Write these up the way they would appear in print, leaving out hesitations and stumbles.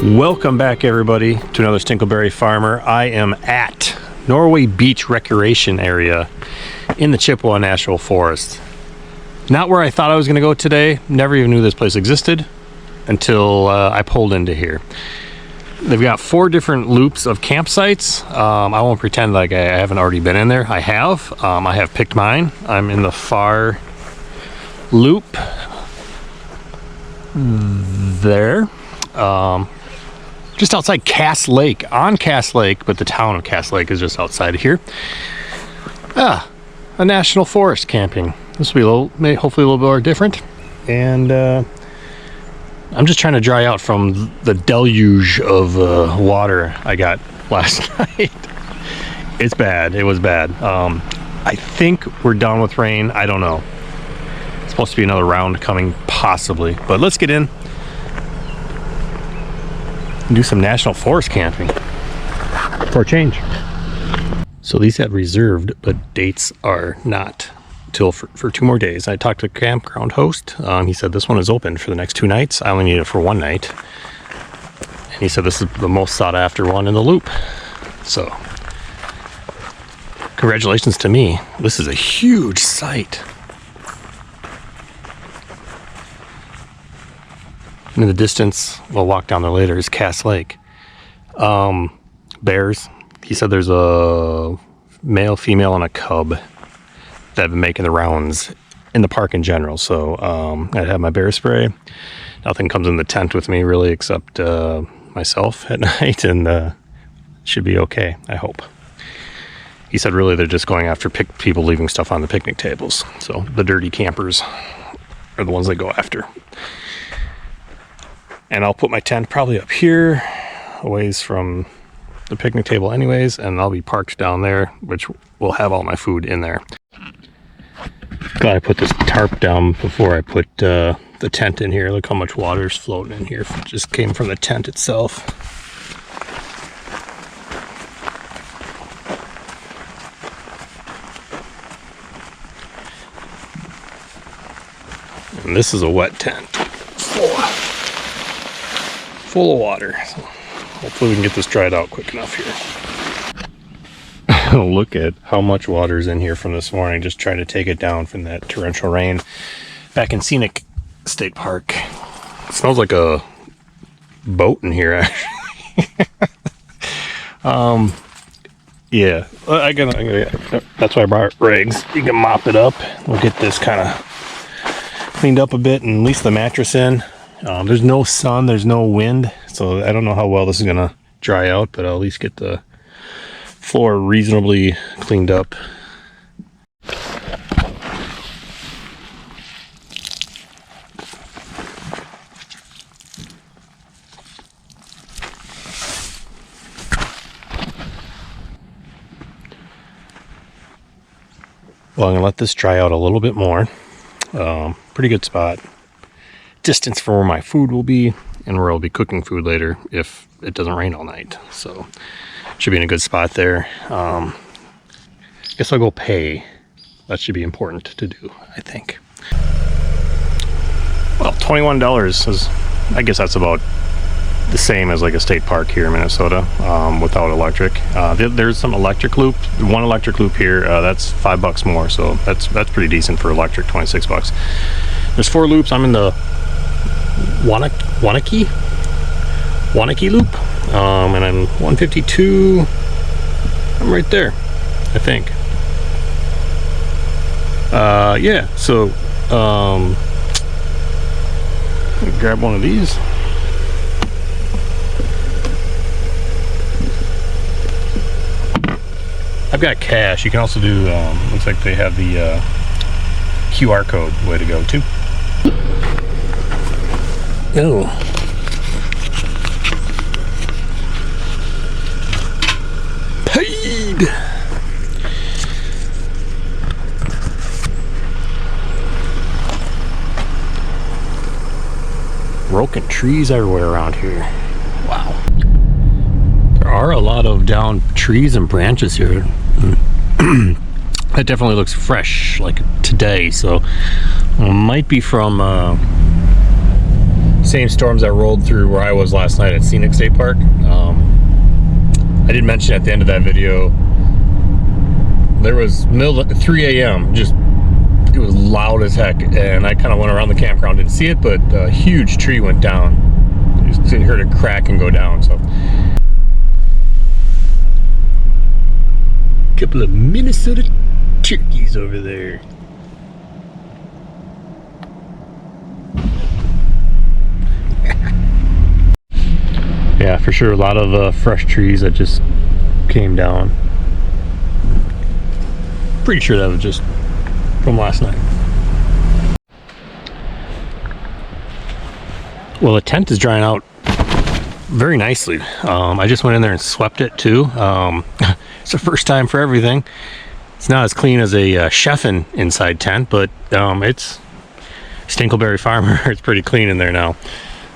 Welcome back, everybody, to another Stinkleberry Farmer. I am at Norway Beach Recreation Area in the Chippewa National Forest. Not where I thought I was going to go today. Never even knew this place existed until I pulled into here. They've got 4 different loops of campsites. I won't pretend like I haven't already been in there. I have. I have picked mine. I'm in the far loop there. Just outside Cass Lake, on Cass Lake, but the town of Cass Lake is just outside of here. A national forest camping. This will be hopefully a little bit more different. And I'm just trying to dry out from the deluge of water I got last night. It's bad. It was bad. I think we're done with rain. I don't know. It's supposed to be another round coming, possibly. But let's get in. Do some national forest camping for a change. So these have reserved, but dates are not till for 2 more days. I talked to the campground host. He said this one is open for the next 2 nights. I only need it for 1 night. And he said this is the most sought after one in the loop. So congratulations to me. This is a huge site. In the distance, we'll walk down there later, is Cass Lake. Bears. He said there's a male, female, and a cub that have been making the rounds in the park in general. So I have my bear spray. Nothing comes in the tent with me really except myself at night, and should be okay, I hope. He said really they're just going after people leaving stuff on the picnic tables. So the dirty campers are the ones they go after. And I'll put my tent probably up here, a ways from the picnic table anyways, and I'll be parked down there, which will have all my food in there. Glad I put this tarp down before I put the tent in here. Look how much water's floating in here. It just came from the tent itself. And this is a wet tent. Full of water. So hopefully we can get this dried out quick enough here. Look at how much water is in here from this morning, just trying to take it down from that torrential rain back in Scenic State Park. It smells like a boat in here, actually. Yeah, that's why I brought rags. You can mop it up. We'll get this kind of cleaned up a bit and at least the mattress in. There's no sun, there's no wind, so I don't know how well this is gonna dry out, but I'll at least get the floor reasonably cleaned up. Well, I'm gonna let this dry out a little bit more. Pretty good spot. Distance from where my food will be and where I'll be cooking food later if it doesn't rain all night. So should be in a good spot there. Guess I'll go pay. That should be important to do, I think. Well, $21 is, I guess that's about the same as like a state park here in Minnesota without electric. There's some electric loop. One electric loop here, that's $5 more. So that's pretty decent for electric, 26 bucks. There's 4 loops. I'm in the Wanakee loop, and I'm 152. I'm right there, I think. Yeah, so grab one of these. I've got cash. You can also do, looks like they have the QR code way to go too. Oh. Paid. Broken trees everywhere around here. Wow. There are a lot of down trees and branches here. It definitely looks fresh, like today, so it might be from same storms that rolled through where I was last night at Scenic State Park. I did mention at the end of that video, there was 3 a.m. just, it was loud as heck, and I kind of went around the campground, didn't see it, but a huge tree went down. You just heard it crack and go down. So couple of Minnesota turkeys over there. Yeah, for sure, a lot of fresh trees that just came down. Pretty sure that was just from last night. Well, the tent is drying out very nicely. I just went in there and swept it too. It's the first time for everything. It's not as clean as a chefin' inside tent, but it's Stinkleberry Farmer. It's pretty clean in there now.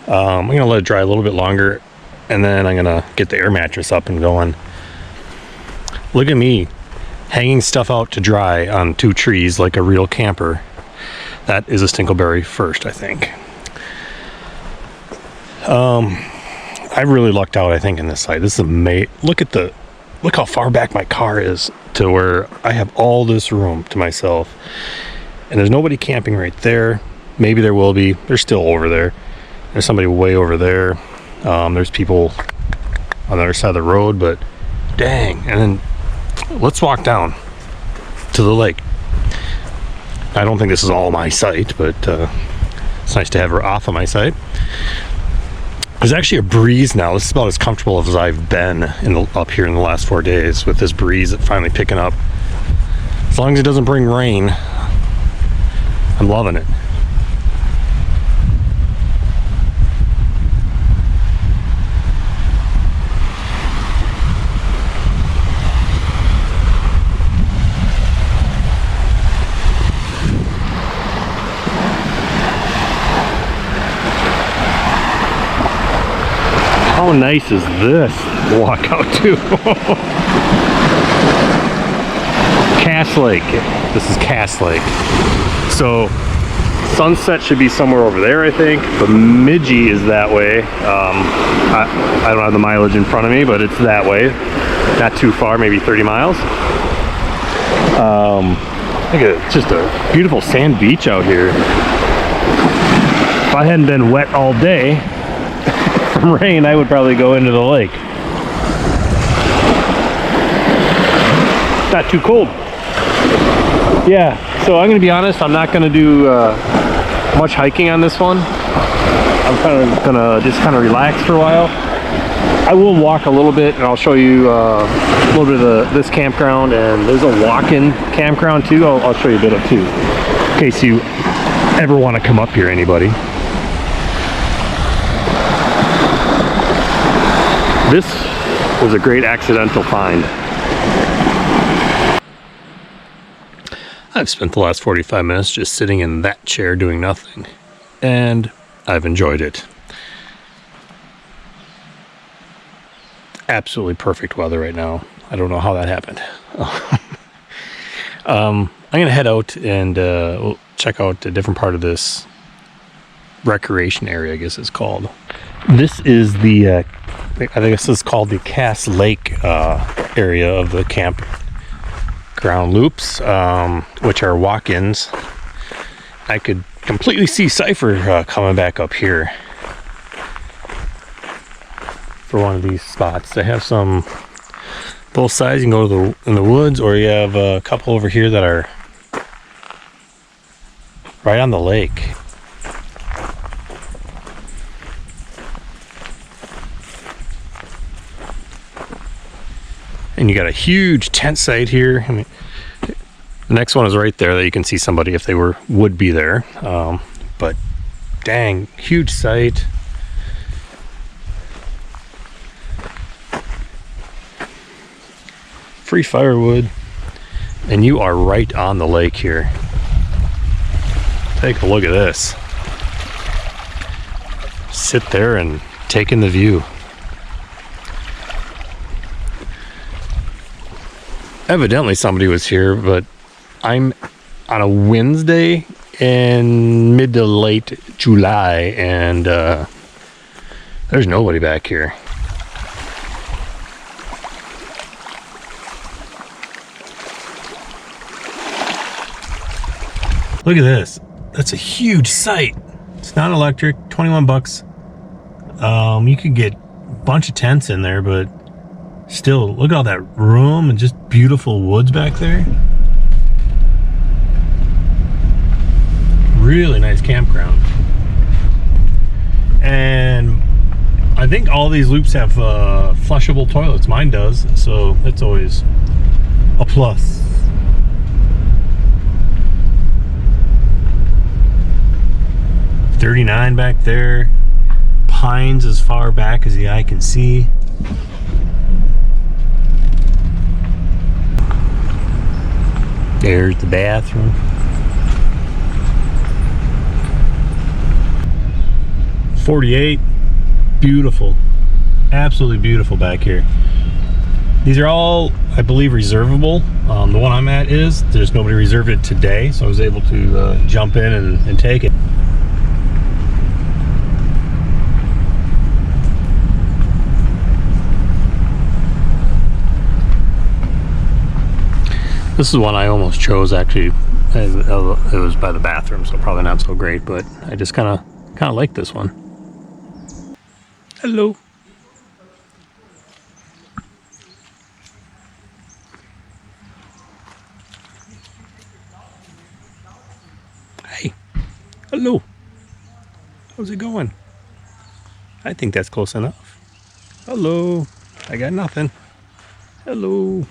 I'm gonna let it dry a little bit longer, and then I'm gonna get the air mattress up and going. Look at me hanging stuff out to dry on 2 trees like a real camper. That is a Stinkleberry first, I think. I really lucked out, I think, in this site. This is amazing. Look how far back my car is to where I have all this room to myself, and there's nobody camping right there. Maybe there will be. They're still over there. There's somebody way over there. There's people on the other side of the road, but dang. And then let's walk down to the lake. I don't think this is all my site, but it's nice to have her off of my site. There's actually a breeze now. This is about as comfortable as I've been up here in the last 4 days, with this breeze finally picking up. As long as it doesn't bring rain, I'm loving it. How nice is this walk out to? Cass Lake. This is Cass Lake. So sunset should be somewhere over there, I think. Bemidji is that way. I don't have the mileage in front of me, but it's that way. Not too far, maybe 30 miles. Look at it, it's just a beautiful sand beach out here. If I hadn't been wet all day from rain, I would probably go into the lake. Not too cold. Yeah, so I'm gonna be honest, I'm not gonna do much hiking on this one. I'm gonna just relax for a while. I will walk a little bit, and I'll show you a little bit of this campground, and there's a walk-in campground too. I'll show you a bit of too, in case you ever want to come up here, anybody. This was a great accidental find. I've spent the last 45 minutes just sitting in that chair doing nothing, and I've enjoyed it. Absolutely perfect weather right now. I don't know how that happened. I'm gonna head out and we'll check out a different part of this recreation area, I guess it's called. This is the I think this is called the Cass Lake area of the campground loops, which are walk-ins. I could completely see Cypher coming back up here for one of these spots. They have some both sides. You can go to in the woods, or you have a couple over here that are right on the lake. And you got a huge tent site here. I mean, the next one is right there that you can see somebody if they would be there. But dang, huge site. Free firewood, and you are right on the lake here. Take a look at this. Sit there and take in the view. Evidently somebody was here, but I'm on a Wednesday in mid to late July, and there's nobody back here. Look at this. That's a huge site. It's not electric, 21 bucks. You could get a bunch of tents in there, but still, look at all that room and just beautiful woods back there. Really nice campground. And I think all these loops have flushable toilets. Mine does, so that's always a plus. .39 back there. Pines as far back as the eye can see. There's the bathroom. 48, beautiful, absolutely beautiful back here. These are all, I believe, reservable. The one I'm at is, there's nobody reserved it today, so I was able to jump in and take it. This is one I almost chose, actually. It was by the bathroom, so probably not so great, but I just kind of like this one. Hello. Hey. Hello. How's it going? I think that's close enough. Hello. I got nothing. Hello.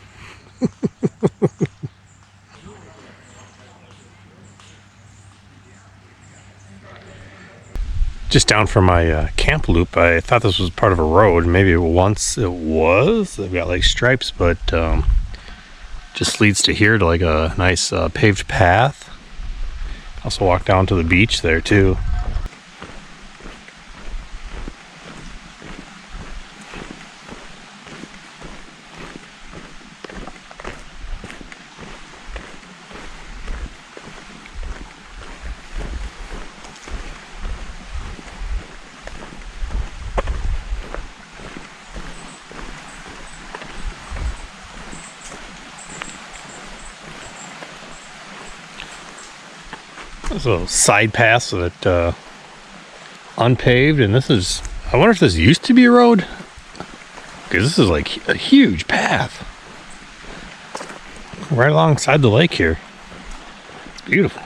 Just down from my camp loop, I thought this was part of a road. Maybe once it was. They've got like stripes, but just leads to here to like a nice paved path. Also walk down to the beach there too. There's a side path so that unpaved, and this is, I wonder if this used to be a road, because this is like a huge path right alongside the lake here. It's beautiful.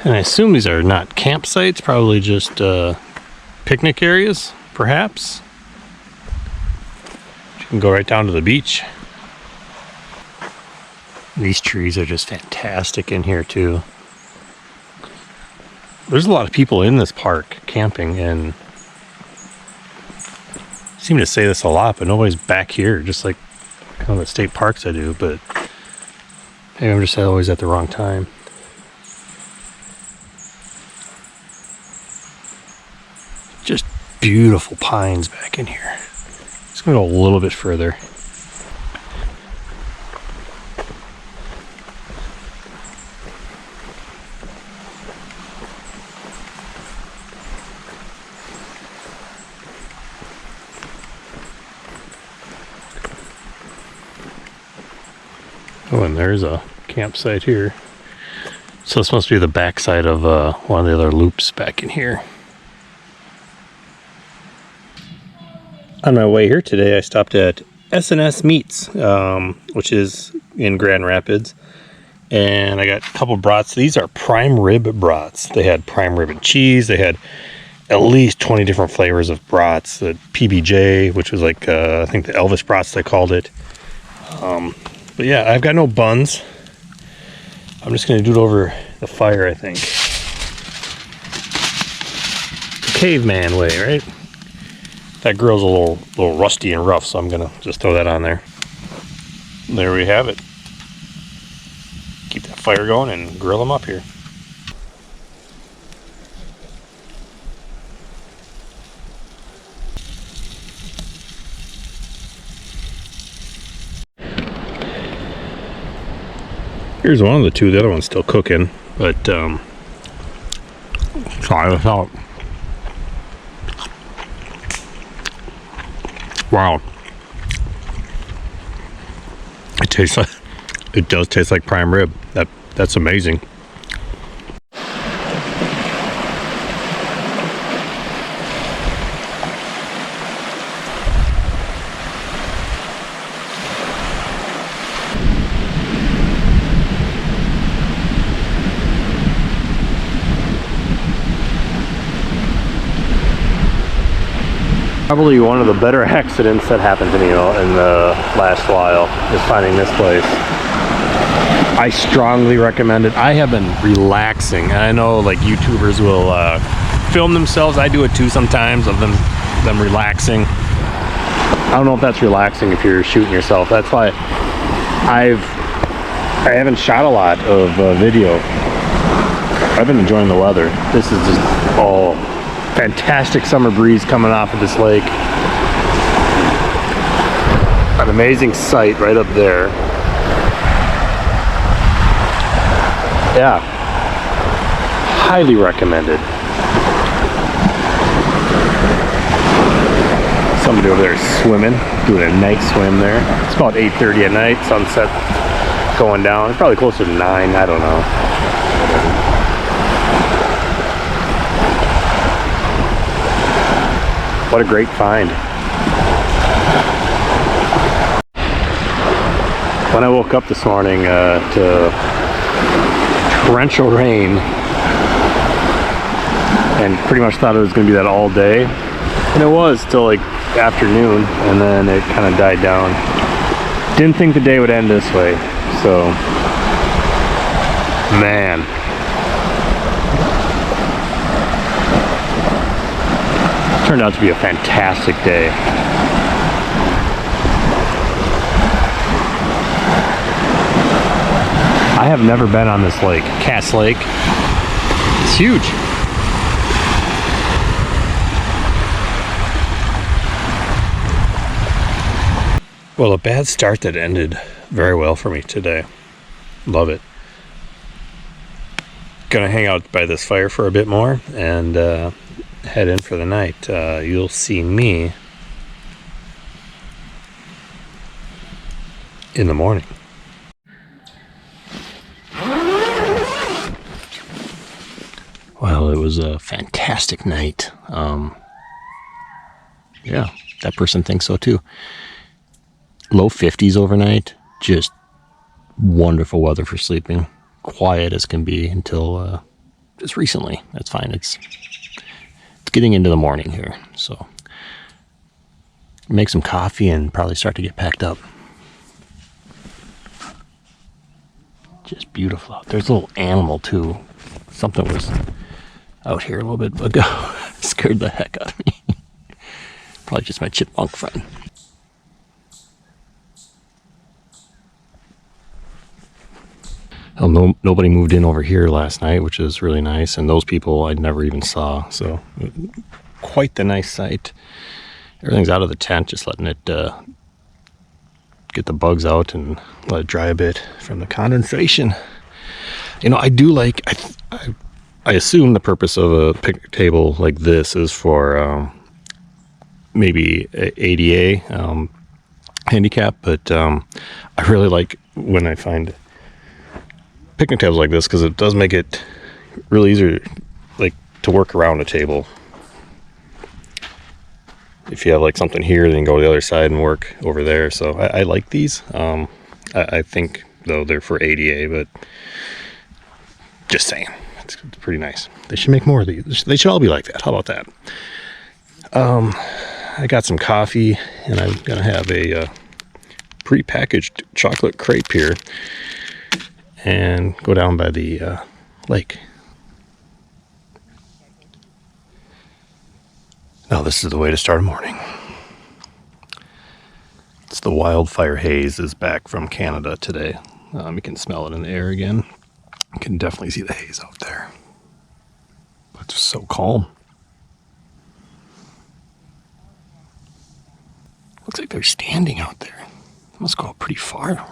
And I assume these are not campsites, probably just picnic areas, perhaps. You can go right down to the beach. These trees are just fantastic in here too. There's a lot of people in this park camping, and I seem to say this a lot, but nobody's back here, just like kind of the state parks I do, but maybe I'm just always at the wrong time. Just beautiful pines back in here. Just gonna go a little bit further. Oh, and there's a campsite here. So this must be the backside of one of the other loops back in here. On my way here today, I stopped at S&S Meats, which is in Grand Rapids, and I got a couple brats. These are prime rib brats. They had prime rib and cheese. They had at least 20 different flavors of brats. The PBJ, which was like I think the Elvis brats they called it. But yeah, I've got no buns. I'm just gonna do it over the fire, I think. The caveman way, right? That grill's a little rusty and rough, so I'm gonna just throw that on there. There we have it. Keep that fire going and grill them up here. Here's one of the two. The other one's still cooking, but try this out. Wow. It tastes like, it does taste like prime rib. That's amazing. Probably one of the better accidents that happened to me in the last while is finding this place. I strongly recommend it. I have been relaxing, and I know like YouTubers will film themselves. I do it too sometimes, of them relaxing. I don't know if that's relaxing if you're shooting yourself. That's why I haven't shot a lot of video. I've been enjoying the weather. This is just all fantastic summer breeze coming off of this lake. An amazing sight right up there. Yeah, highly recommended. Somebody over there is swimming, doing a night swim there. It's about 8:30 at night, sunset going down. It's probably closer to 9, I don't know. What a great find. When I woke up this morning to torrential rain, and pretty much thought it was going to be that all day, and it was till like afternoon, and then it kind of died down. Didn't think the day would end this way, so man. Turned out to be a fantastic day. I have never been on this lake, Cass Lake. It's huge. Well, a bad start that ended very well for me today. Love it. Gonna hang out by this fire for a bit more and head in for the night. You'll see me in the morning. Well, it was a fantastic night. Yeah, that person thinks so too. Low 50s overnight, just wonderful weather for sleeping. Quiet as can be until just recently. That's fine. It's getting into the morning here, so make some coffee and probably start to get packed up. Just beautiful out. There's a little animal too. Something was out here a little bit ago. Scared the heck out of me. Probably just my chipmunk friend. Well, nobody moved in over here last night, which is really nice. And those people I never even saw. So quite the nice sight. Everything's out of the tent, just letting it get the bugs out and let it dry a bit from the condensation. You know, I do like, I assume the purpose of a picnic table like this is for maybe ADA handicap, but I really like when I find picnic tables like this because it does make it really easier, like, to work around a table. If you have like something here, then you go to the other side and work over there. So I like these. I think though they're for ADA, but just saying, it's pretty nice. They should make more of these. They should all be like that. How about that? I got some coffee, and I'm gonna have a pre-packaged chocolate crepe here, and go down by the lake. Now this is the way to start a morning. It's the wildfire haze is back from Canada today. You can smell it in the air again. You can definitely see the haze out there. It's just so calm. Looks like they're standing out there. They must go pretty far.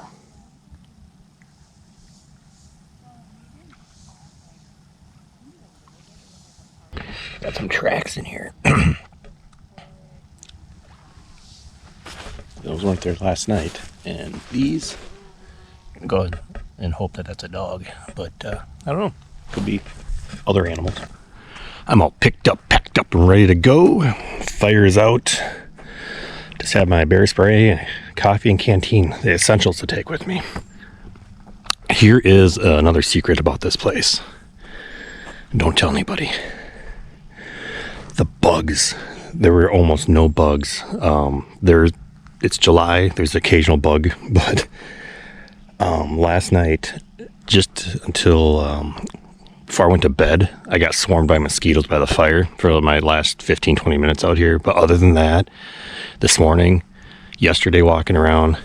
got some tracks in here. Those weren't there last night, and these, I'm gonna go ahead and hope that that's a dog, but I don't know, could be other animals. I'm all picked up, packed up, and ready to go. Fire is out. Just have my bear spray, coffee, and canteen, the essentials to take with me. Here is another secret about this place. Don't tell anybody. The bugs. There were almost no bugs. It's July. There's an occasional bug, but last night, just until before I went to bed, I got swarmed by mosquitoes by the fire for my last 15-20 minutes out here. But other than that, this morning, yesterday, walking around,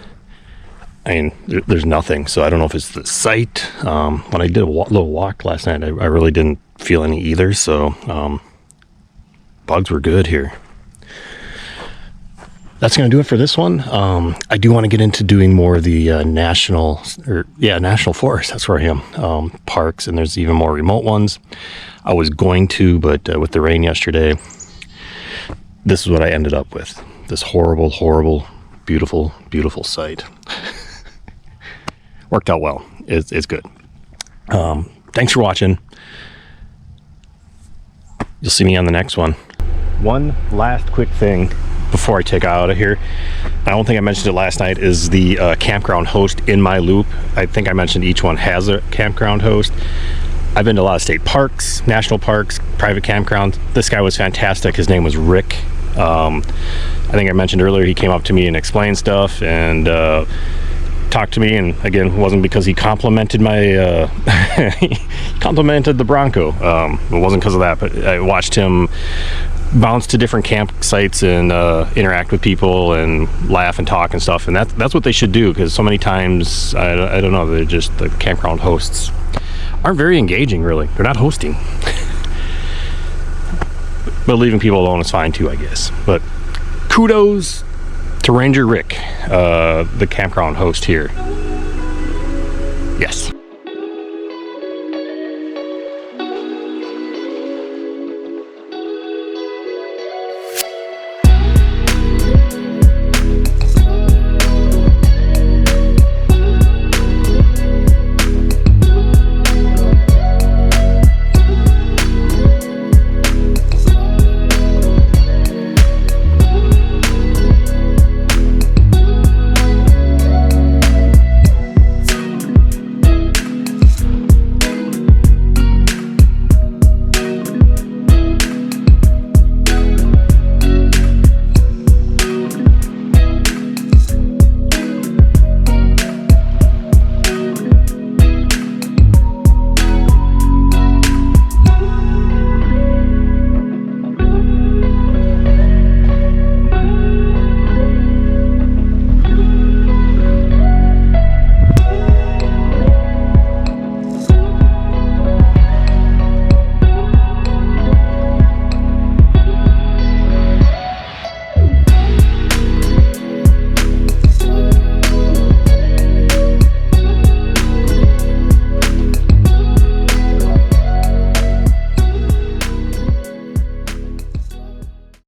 I mean, there's nothing. So I don't know if it's the site. When I did a little walk last night, I really didn't feel any either. So bugs were good here. That's going to do it for this one. I do want to get into doing more of the national forest. That's where I am. Parks, and there's even more remote ones. I was going to, but with the rain yesterday, this is what I ended up with. This horrible, horrible, beautiful, beautiful site. Worked out well. It's good. Thanks for watching. You'll see me on the next one. One last quick thing before I take out of here. I don't think I mentioned it last night, is the campground host in my loop. I think I mentioned each one has a campground host. I've been to a lot of state parks, national parks, private campgrounds. This guy was fantastic. His name was Rick. I think I mentioned earlier, he came up to me and explained stuff and talked to me, and again, it wasn't because he complimented my he complimented the Bronco. It wasn't because of that, but I watched him bounce to different campsites and interact with people and laugh and talk and stuff, and that's what they should do, because so many times I don't know, they're just, the campground hosts aren't very engaging, really. They're not hosting. But leaving people alone is fine too, I guess. But kudos to Ranger Rick, the campground host here. Yes.